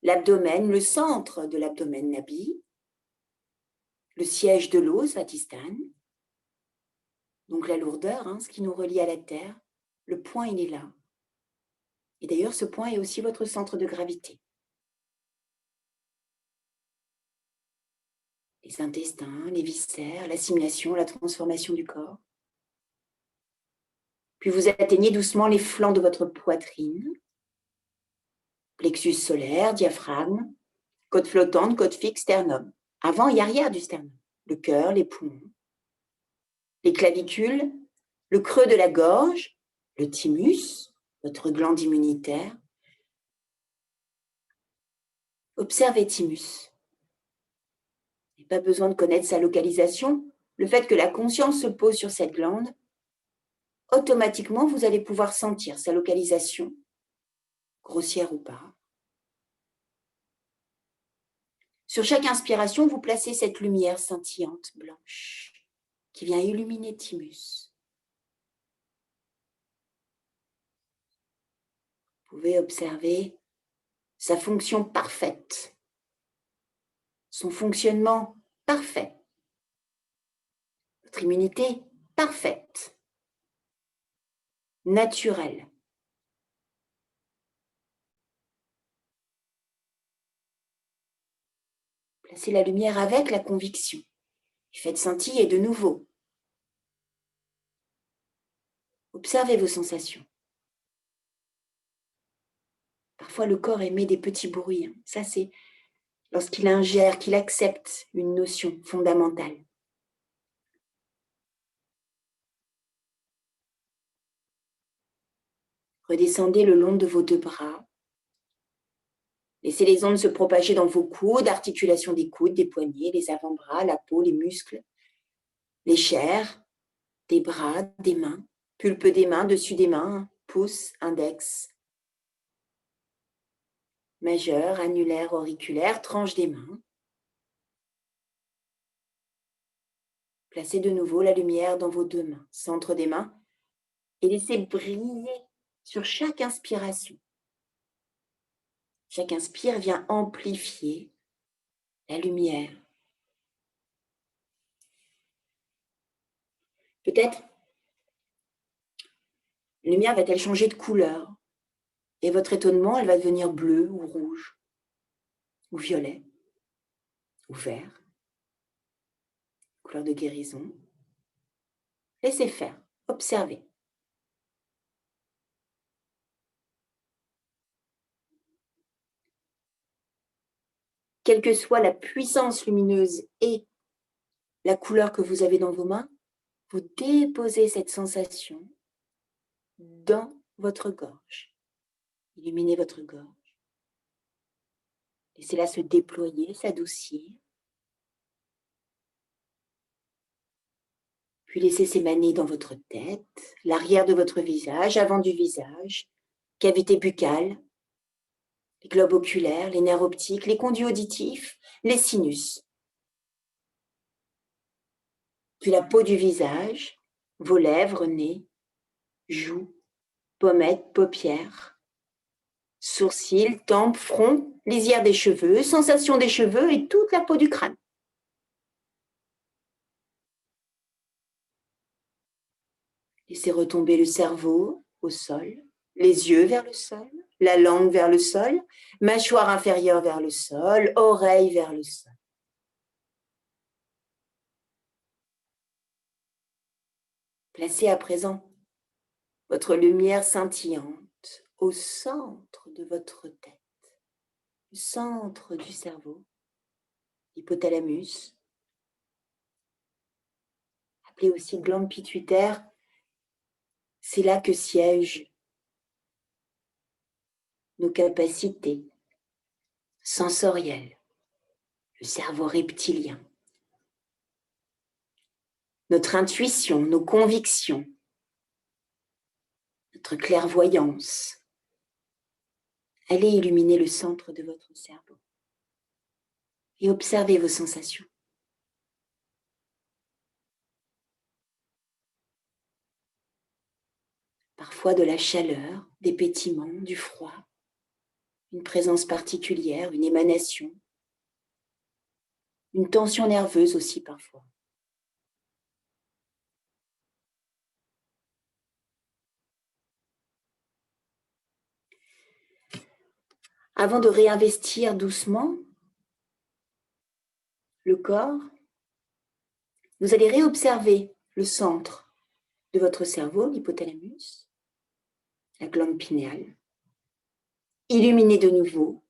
l'abdomen, le centre de l'abdomen nabi, le siège de l'os, Svatisthana, donc la lourdeur, ce qui nous relie à la terre, le point il est là. Et d'ailleurs ce point est aussi votre centre de gravité. Les intestins, les viscères, l'assimilation, la transformation du corps. Puis vous atteignez doucement les flancs de votre poitrine, plexus solaire, diaphragme, côte flottante, côte fixe, sternum, avant et arrière du sternum, le cœur, les poumons, les clavicules, le creux de la gorge, le thymus, votre glande immunitaire. Observez thymus. Il n'y a pas besoin de connaître sa localisation. Le fait que la conscience se pose sur cette glande, automatiquement, vous allez pouvoir sentir sa localisation, grossière ou pas. Sur chaque inspiration, vous placez cette lumière scintillante, blanche, qui vient illuminer thymus. Vous pouvez observer sa fonction parfaite, son fonctionnement parfait, votre immunité parfaite, naturelle. Placez la lumière avec la conviction. Faites scintiller de nouveau. Observez vos sensations. Parfois, le corps émet des petits bruits. Ça, c'est lorsqu'il ingère, qu'il accepte une notion fondamentale. Redescendez le long de vos deux bras. Laissez les ondes se propager dans vos coudes, articulation des coudes, des poignets, les avant-bras, la peau, les muscles, les chairs, des bras, des mains, pulpe des mains, dessus des mains, pouce, index, majeur, annulaire, auriculaire, tranche des mains. Placez de nouveau la lumière dans vos deux mains, centre des mains, et laissez briller sur chaque inspiration. Chaque inspire vient amplifier la lumière. Peut-être, la lumière va-t-elle changer de couleur et votre étonnement, elle va devenir bleue ou rouge ou violet ou vert, couleur de guérison. Laissez faire, observez. Quelle que soit la puissance lumineuse et la couleur que vous avez dans vos mains, vous déposez cette sensation dans votre gorge. Illuminez votre gorge. Laissez-la se déployer, s'adoucir. Puis laissez s'émaner dans votre tête, l'arrière de votre visage, avant du visage, cavité buccale, les globes oculaires, les nerfs optiques, les conduits auditifs, les sinus. Puis la peau du visage, vos lèvres, nez, joues, pommettes, paupières, sourcils, tempes, front, lisière des cheveux, sensation des cheveux et toute la peau du crâne. Laissez retomber le cerveau au sol, les yeux vers le sol, la langue vers le sol, mâchoire inférieure vers le sol, oreille vers le sol. Placez à présent votre lumière scintillante au centre de votre tête, le centre du cerveau, l'hypothalamus, appelé aussi glande pituitaire. C'est là que siègent nos capacités sensorielles, le cerveau reptilien, notre intuition, nos convictions, notre clairvoyance. Allez illuminer le centre de votre cerveau et observez vos sensations. Parfois de la chaleur, des pétillements, du froid, une présence particulière, une émanation, une tension nerveuse aussi parfois. Avant de réinvestir doucement le corps, vous allez réobserver le centre de votre cerveau, l'hypothalamus, la glande pinéale. Illuminez de nouveau.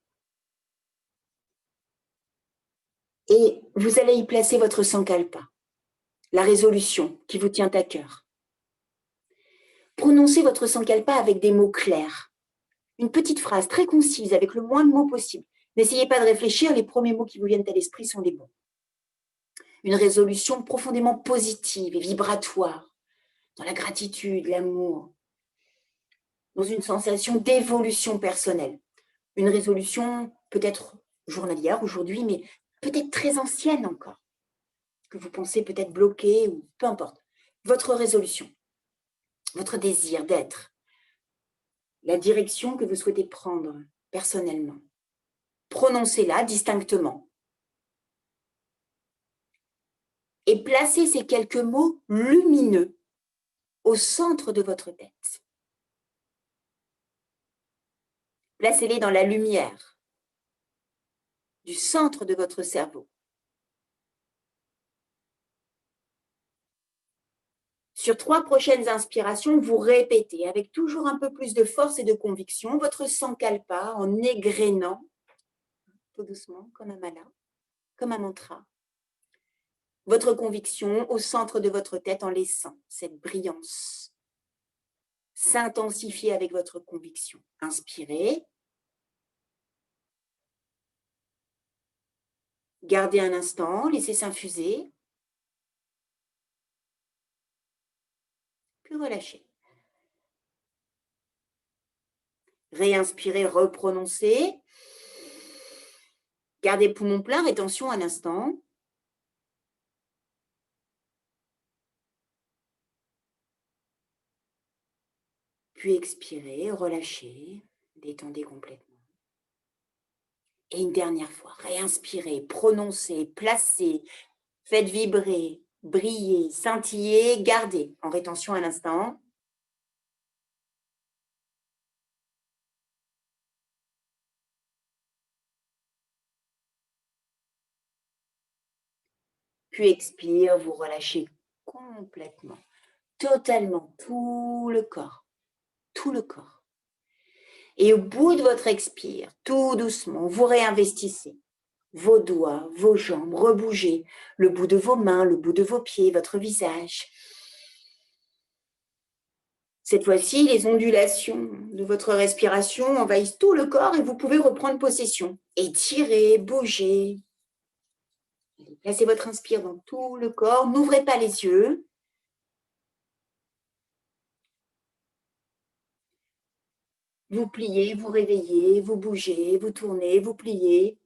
Et vous allez y placer votre sankalpa, la résolution qui vous tient à cœur. Prononcez votre sankalpa avec des mots clairs. Une petite phrase très concise avec le moins de mots possible. N'essayez pas de réfléchir, les premiers mots qui vous viennent à l'esprit sont les bons. Une résolution profondément positive et vibratoire, dans la gratitude, l'amour, dans une sensation d'évolution personnelle. Une résolution peut-être journalière aujourd'hui, mais peut-être très ancienne encore, que vous pensez peut-être bloquée ou peu importe. Votre résolution, votre désir d'être, la direction que vous souhaitez prendre personnellement. Prononcez-la distinctement. Et placez ces quelques mots lumineux au centre de votre tête. Placez-les dans la lumière du centre de votre cerveau. Sur 3 prochaines inspirations, vous répétez avec toujours un peu plus de force et de conviction votre sankalpa en égrénant, tout doucement, comme un mala, comme un mantra, votre conviction au centre de votre tête en laissant cette brillance s'intensifier avec votre conviction. Inspirez. Gardez un instant, laissez s'infuser. Puis relâchez. Réinspirez, reprononcez. Gardez le poumon plein, rétention un instant. Puis expirez, relâchez, détendez complètement. Et une dernière fois, réinspirez, prononcez, placez, faites vibrer, briller, scintiller, gardez en rétention à l'instant. Puis expire, vous relâchez complètement, totalement, tout le corps, tout le corps. Et au bout de votre expire, tout doucement, vous réinvestissez vos doigts, vos jambes, rebougez le bout de vos mains, le bout de vos pieds, votre visage. Cette fois-ci, les ondulations de votre respiration envahissent tout le corps et vous pouvez reprendre possession. Étirez, bougez. Placez votre inspire dans tout le corps. N'ouvrez pas les yeux. Vous pliez, vous réveillez, vous bougez, vous tournez, vous pliez.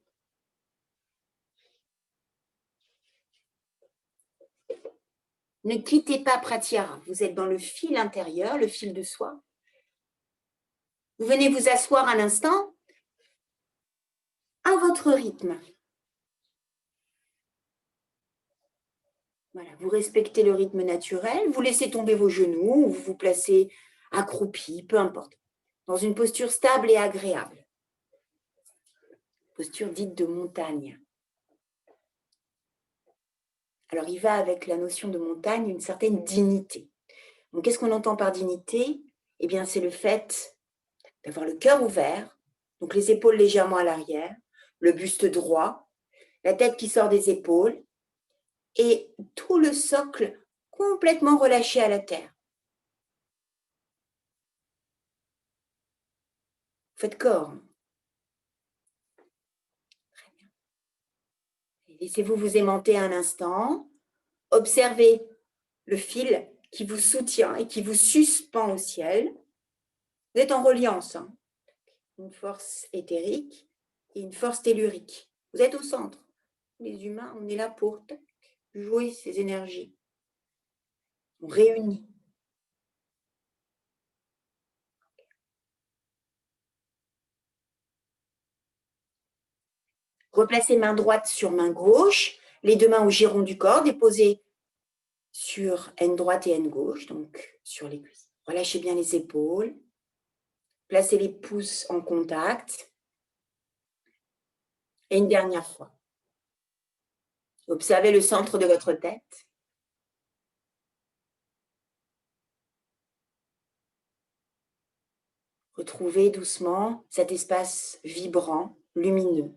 Ne quittez pas Pratyahara. Vous êtes dans le fil intérieur, le fil de soi. Vous venez vous asseoir un instant à votre rythme. Voilà, vous respectez le rythme naturel, vous laissez tomber vos genoux, ou vous vous placez accroupi, peu importe, dans une posture stable et agréable. Posture dite de montagne. Alors, il va avec la notion de montagne une certaine dignité. Donc, qu'est-ce qu'on entend par dignité? Eh bien, c'est le fait d'avoir le cœur ouvert, donc les épaules légèrement à l'arrière, le buste droit, la tête qui sort des épaules et tout le socle complètement relâché à la terre. Faites corps. Très bien. Laissez-vous vous aimanter un instant. Observez le fil qui vous soutient et qui vous suspend au ciel. Vous êtes en reliance. Une force éthérique et une force tellurique. Vous êtes au centre. Les humains, on est là pour jouer ces énergies. On réunit. Replacez main droite sur main gauche, les deux mains au giron du corps, déposées sur aine droite et aine gauche, donc sur les cuisses. Relâchez bien les épaules. Placez les pouces en contact. Et une dernière fois. Observez le centre de votre tête. Retrouvez doucement cet espace vibrant, lumineux.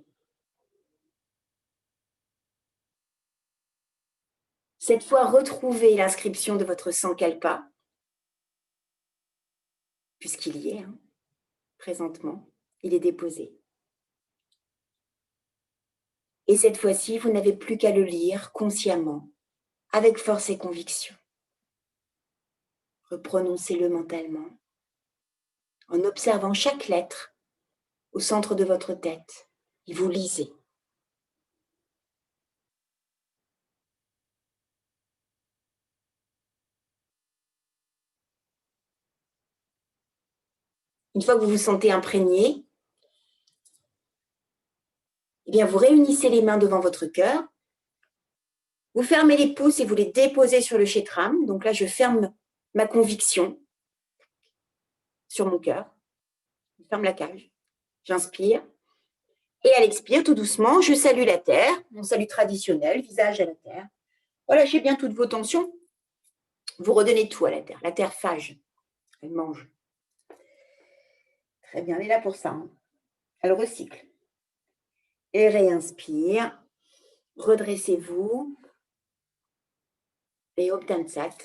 Cette fois, retrouvez l'inscription de votre sankalpa, puisqu'il y est, présentement, il est déposé. Et cette fois-ci, vous n'avez plus qu'à le lire consciemment, avec force et conviction. Reprononcez-le mentalement, en observant chaque lettre au centre de votre tête, et vous lisez. Une fois que vous vous sentez imprégné, eh bien, vous réunissez les mains devant votre cœur, vous fermez les pouces et vous les déposez sur le chétram. Donc là, je ferme ma conviction sur mon cœur. Je ferme la cage. J'inspire. Et à l'expire, tout doucement, je salue la terre, mon salut traditionnel, visage à la terre. Relâchez bien toutes vos tensions. Vous redonnez tout à la terre. La terre phage. Elle mange. Très bien, elle est là pour ça. Elle recycle. Et réinspire. Redressez-vous. Et Obtansat.